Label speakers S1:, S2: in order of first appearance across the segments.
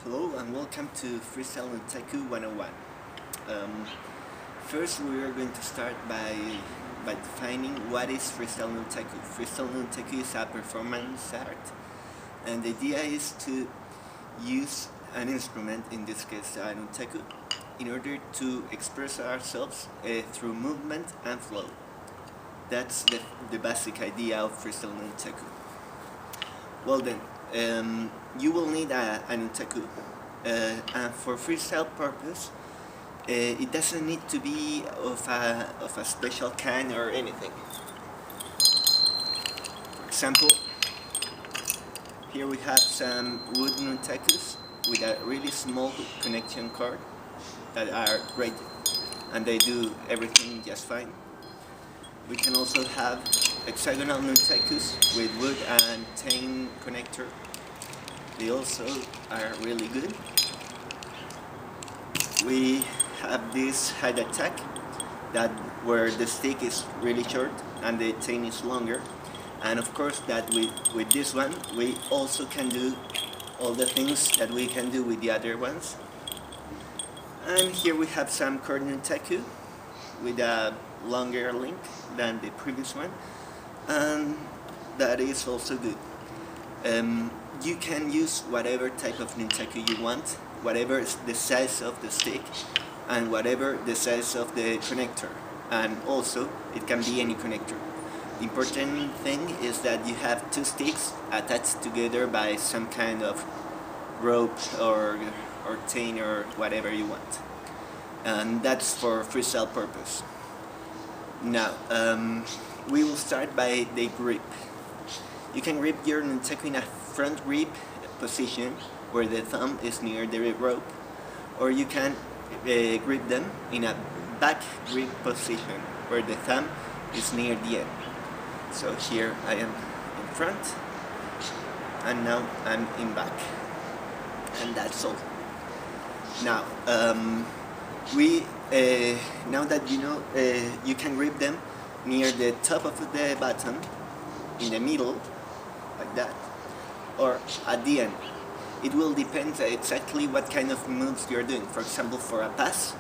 S1: Hello and welcome to Freestyle Nunchaku 101. First we are going to start by defining what is Freestyle Nunchaku. Freestyle Nunchaku is a performance art, and the idea is to use an instrument, in this case a nunchaku, in order to express ourselves through movement and flow. That's the basic idea of Freestyle Nunchaku. Well then, you will need a nunchaku, and for freestyle purpose, it doesn't need to be of a special kind or anything. For example, here we have some wood nunchakus with a really small connection cord that are great, and they do everything just fine. We can also have hexagonal nunchakus with wood and chain connector. They also are really good. We have this high attack that where the stick is really short and the chain is longer, and of course that with this one we also can do all the things that we can do with the other ones. And here we have some cord nunchaku with a longer link than the previous one, and that is also good. You can use whatever type of nunchaku you want, whatever is the size of the stick and whatever the size of the connector, and also it can be any connector. The important thing is that you have two sticks attached together by some kind of rope or chain or whatever you want, and that's for freestyle purpose. Now, we will start by the grip. You can grip your nunchaku in a front grip position where the thumb is near the rope, or you can grip them in a back grip position where the thumb is near the end. So here I am in front, and now I'm in back, and that's all. Now, now that you know, you can grip them near the top of the button, in the middle, like that, or at the end. It will depend exactly what kind of moves you're doing. For example, for a pass,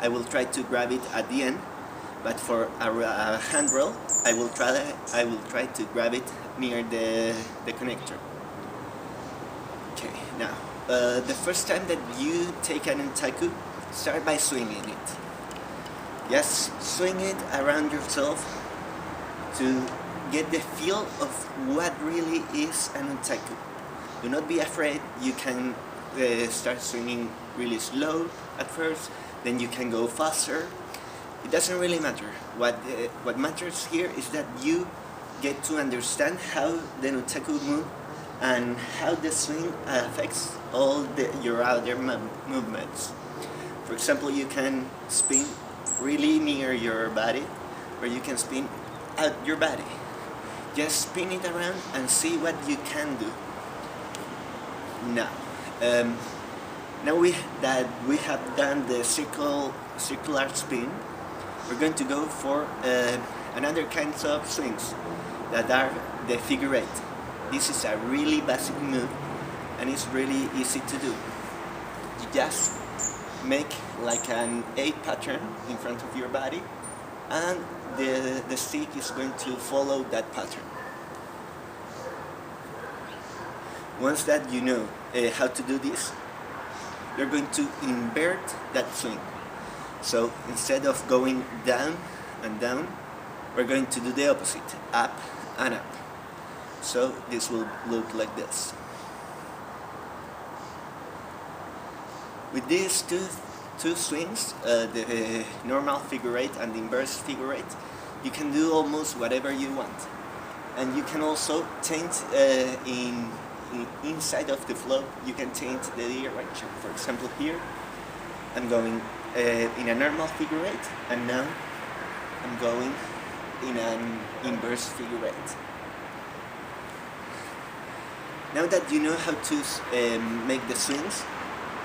S1: I will try to grab it at the end, but for a hand roll, I will try to grab it near the connector. Okay, now, the first time that you take a nunchaku, start by swinging it. Just swing it around yourself to get the feel of what really is a nunchaku. Do not be afraid. You can start swinging really slow at first, then you can go faster. It doesn't really matter. What matters here is that you get to understand how the nunchaku move and how the swing affects all your other movements. For example, you can spin really near your body, or you can spin out your body. Just spin it around and see what you can do. Now, now that we have done the circular spin, we're going to go for another kinds of swings that are the figure eight. This is a really basic move, and it's really easy to do. You just make like an 8 pattern in front of your body, and the stick is going to follow that pattern. Once that you know how to do this, you're going to invert that swing. So instead of going down and down, we're going to do the opposite, up and up. So this will look like this. With these two swings, the normal figure eight and the inverse figure eight, you can do almost whatever you want. And you can also change inside of the flow, you can change the direction. For example, here I'm going in a normal figure eight, and now I'm going in an inverse figure eight. Now that you know how to make the swings,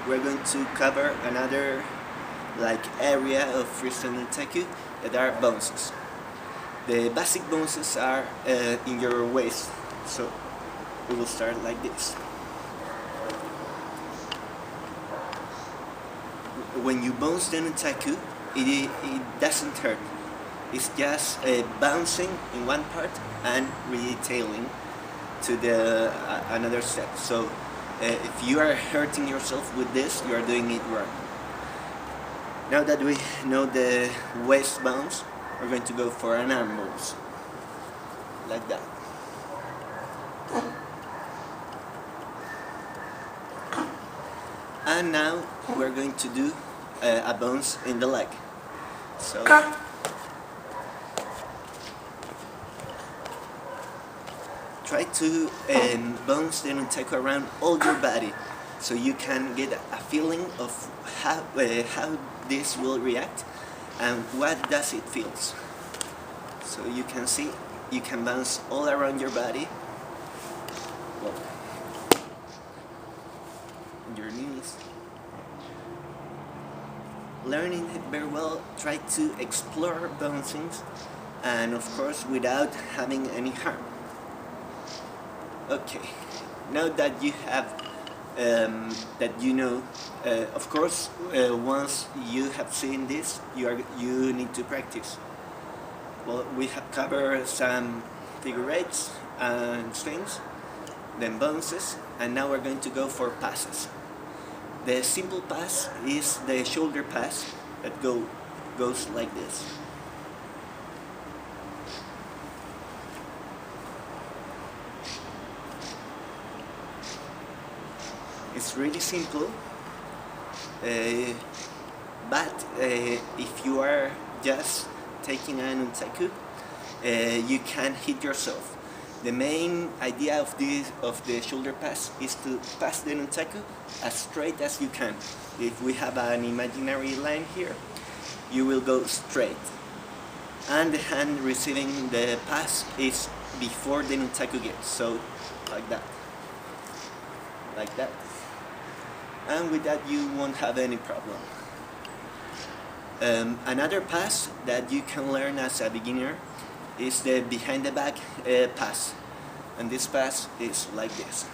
S1: we're going to cover another area of freestyle nunchaku that are bounces. The basic bounces are in your waist, so we will start like this. when you bounce the nunchaku, it doesn't hurt. It's just bouncing in one part and retailing to the another step. So if you are hurting yourself with this, you are doing it wrong. Now that we know the waist bounce, we're going to go for an arm bounce, like that. And now we're going to do a bounce in the leg. So try to bounce the nunchaku around all your body, so you can get a feeling of how this will react and what does it feels. So you can see, you can bounce all around your body. Well, your knees. Learning it very well, try to explore bouncings, and of course without having any harm. Okay, now that you have that you know, of course, once you have seen this, you need to practice. Well, we have covered some figure eights and swings, then bounces, and now we're going to go for passes. The simple pass is the shoulder pass that goes like this. It's really simple, but if you are just taking a nunchaku, you can hit yourself. The main idea of the shoulder pass is to pass the nunchaku as straight as you can. If we have an imaginary line here, you will go straight. And the hand receiving the pass is before the nunchaku gets, so like that. Like that. And with that you won't have any problem. Another pass that you can learn as a beginner is the behind the back pass, and this pass is like this.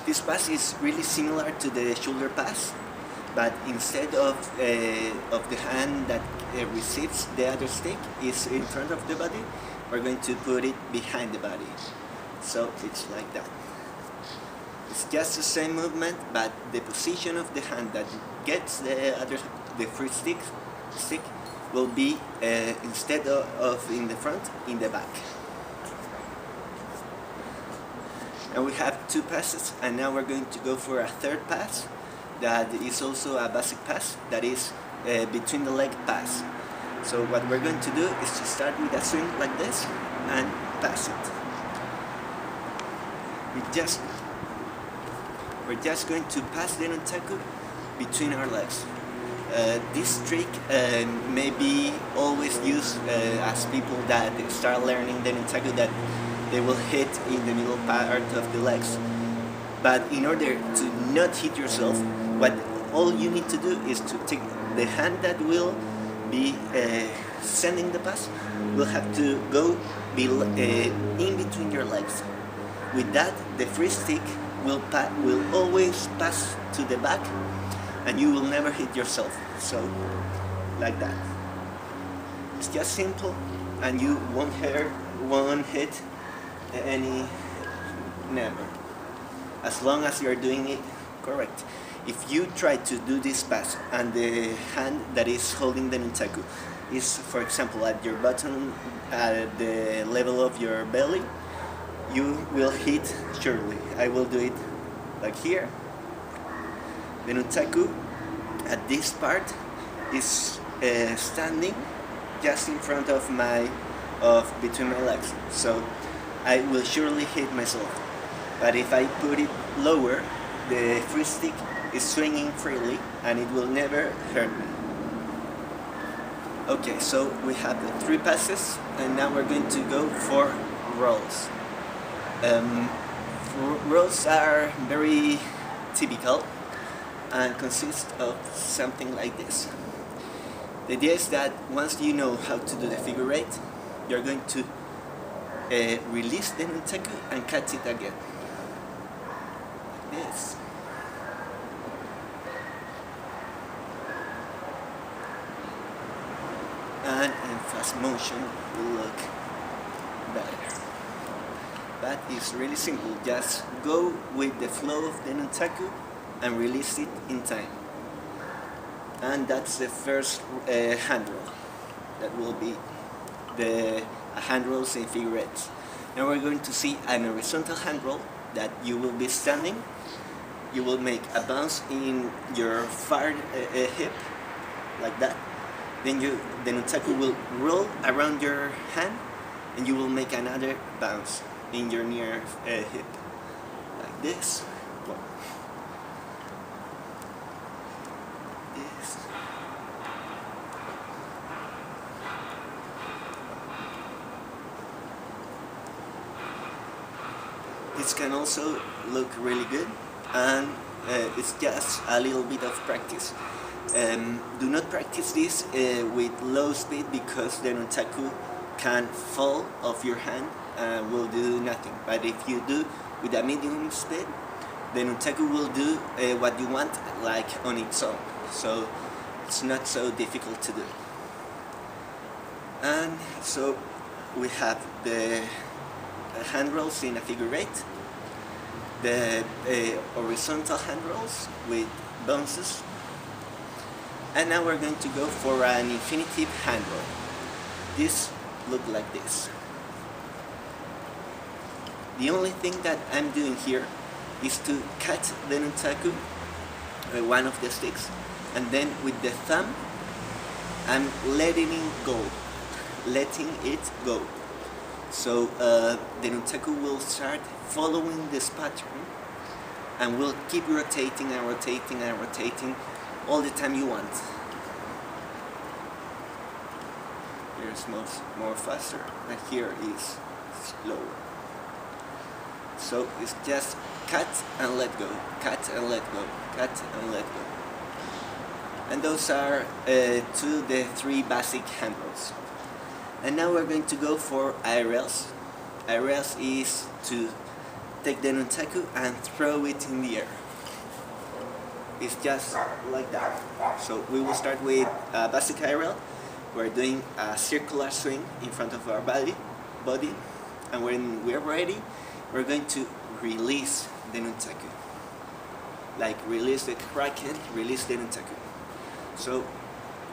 S1: This pass is really similar to the shoulder pass, but instead of the hand that receives the other stick is in front of the body, we're going to put it behind the body. So it's like that. It's just the same movement, but the position of the hand that gets the free stick will be instead of in the front, in the back. And we have two passes, and now we're going to go for a third pass that is also a basic pass, that is between the leg pass. So what we're going to do is to start with a swing like this and pass it. We're just going to pass the nunchaku between our legs. This trick may be always used as people that start learning the nunchaku, that they will hit in the middle part of the legs. But in order to not hit yourself, all you need to do is to take the hand that will be sending the pass, will have to go in between your legs. With that, the free stick will always pass to the back, and you will never hit yourself. So, like that. It's just simple, and you won't hit any, never, as long as you're doing it correct. If you try to do this pass and the hand that is holding the nunchaku is, for example, at your bottom, at the level of your belly, you will hit surely. I will do it like here. The nunchaku at this part is standing just in front of between my legs, so I will surely hit myself. But if I put it lower, the free stick is swinging freely and it will never hurt me. Okay, so we have the three passes, and now we're going to go for rolls. Rolls are very typical and consist of something like this. The idea is that once you know how to do the figure eight, you're going to release the nunchaku and catch it again. Like this. And in fast motion will look better. But it's really simple. Just go with the flow of the nunchaku and release it in time. And that's the first hand roll. That will be the hand rolls in figure eights. Now we're going to see an horizontal hand roll that you will be standing. You will make a bounce in your far hip, like that. Then the nunchaku will roll around your hand, and you will make another bounce in your near hip, like this. This. This can also look really good, and it's just a little bit of practice. Do not practice this with low speed, because the nunchaku can fall off your hand and will do nothing. But if you do with a medium speed, the nunchaku will do what you want, like on its own. So it's not so difficult to do. And so we have the hand rolls in a figure eight, the horizontal hand rolls with bounces, and now we're going to go for an infinitive hand roll. This look like this. The only thing that I'm doing here is to catch the nunchaku, one of the sticks, and then with the thumb I'm letting it go. So the nunchaku will start following this pattern and will keep rotating and rotating and rotating all the time you want. Here's more faster, and here is slower. So it's just cut and let go, cut and let go, cut and let go. And those are the three basic hand rolls. And now we're going to go for aerials. Aerials is to take the nunchaku and throw it in the air. It's just like that. So we will start with a basic aerial. We're doing a circular swing in front of our body, and when we're ready, we're going to release the nunchaku. Like release the kraken, release the nunchaku. So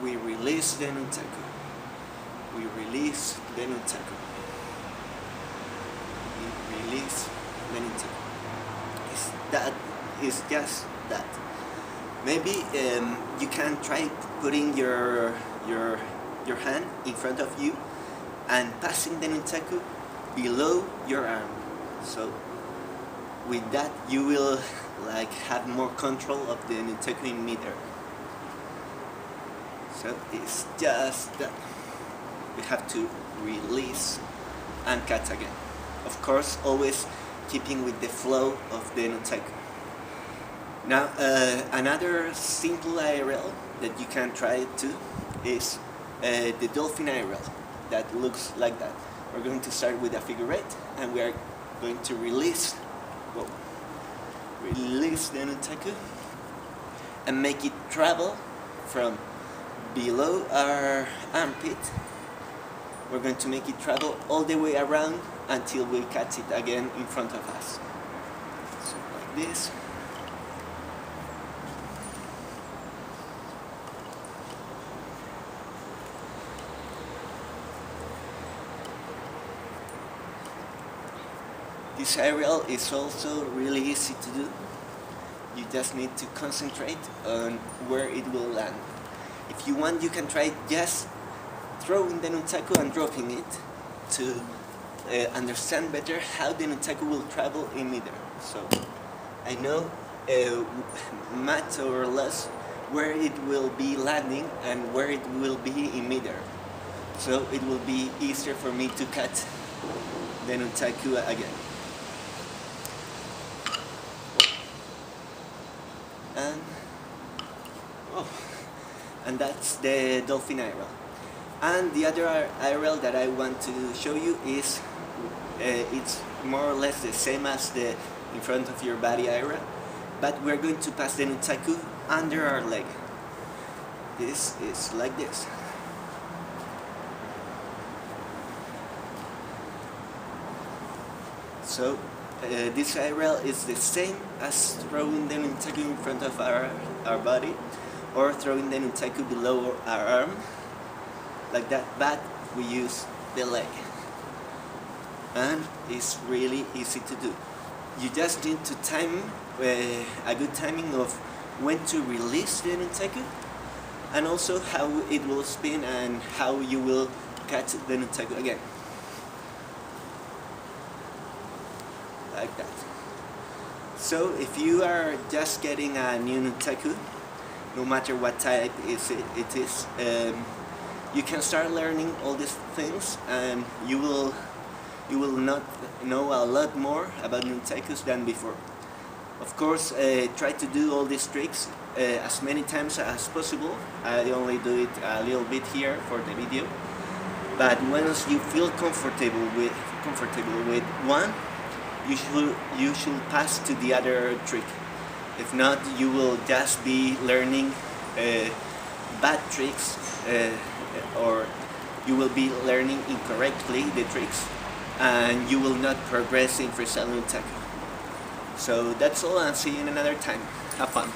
S1: we release the nunchaku. We release the nunchaku. We release the nunchaku. It's just that. Maybe you can try putting your hand in front of you and passing the nunchaku below your arm. So with that you will like have more control of the nunchaku in midair. So it's just that. We have to release and cut again. Of course, always keeping with the flow of the nunchaku. Now, another simple aerial that you can try too is the Dolphin aerial that looks like that. We're going to start with a figure eight, and we are going to release the nunchaku and make it travel from below our armpit. We're going to make it travel all the way around until we catch it again in front of us. So like this. This aerial is also really easy to do. You just need to concentrate on where it will land. If you want, you can try just throwing the nunchaku and dropping it to understand better how the nunchaku will travel in midair. So I know much or less where it will be landing and where it will be in midair. So it will be easier for me to catch the nunchaku again. and that's the Dolphin aerial. And the other aerial that I want to show you is it's more or less the same as the in front of your body aerial, but we're going to pass the nunchaku under our leg. This is like this. So this aerial is the same as throwing the nunchaku in front of our body, or throwing the nunchaku below our arm, like that, but we use the leg. And it's really easy to do. You just need to time a good timing of when to release the nunchaku, and also how it will spin and how you will catch the nunchaku again. Like that. So if you are just getting a new nunchaku, no matter what type it is, you can start learning all these things, and you will not know a lot more about nunchakus than before. Of course, try to do all these tricks as many times as possible. I only do it a little bit here for the video, but once you feel comfortable with one, you should pass to the other trick. If not, you will just be learning bad tricks, or you will be learning incorrectly the tricks, and you will not progress in freestyle nunchaku. So that's all, and see you in another time. Have fun.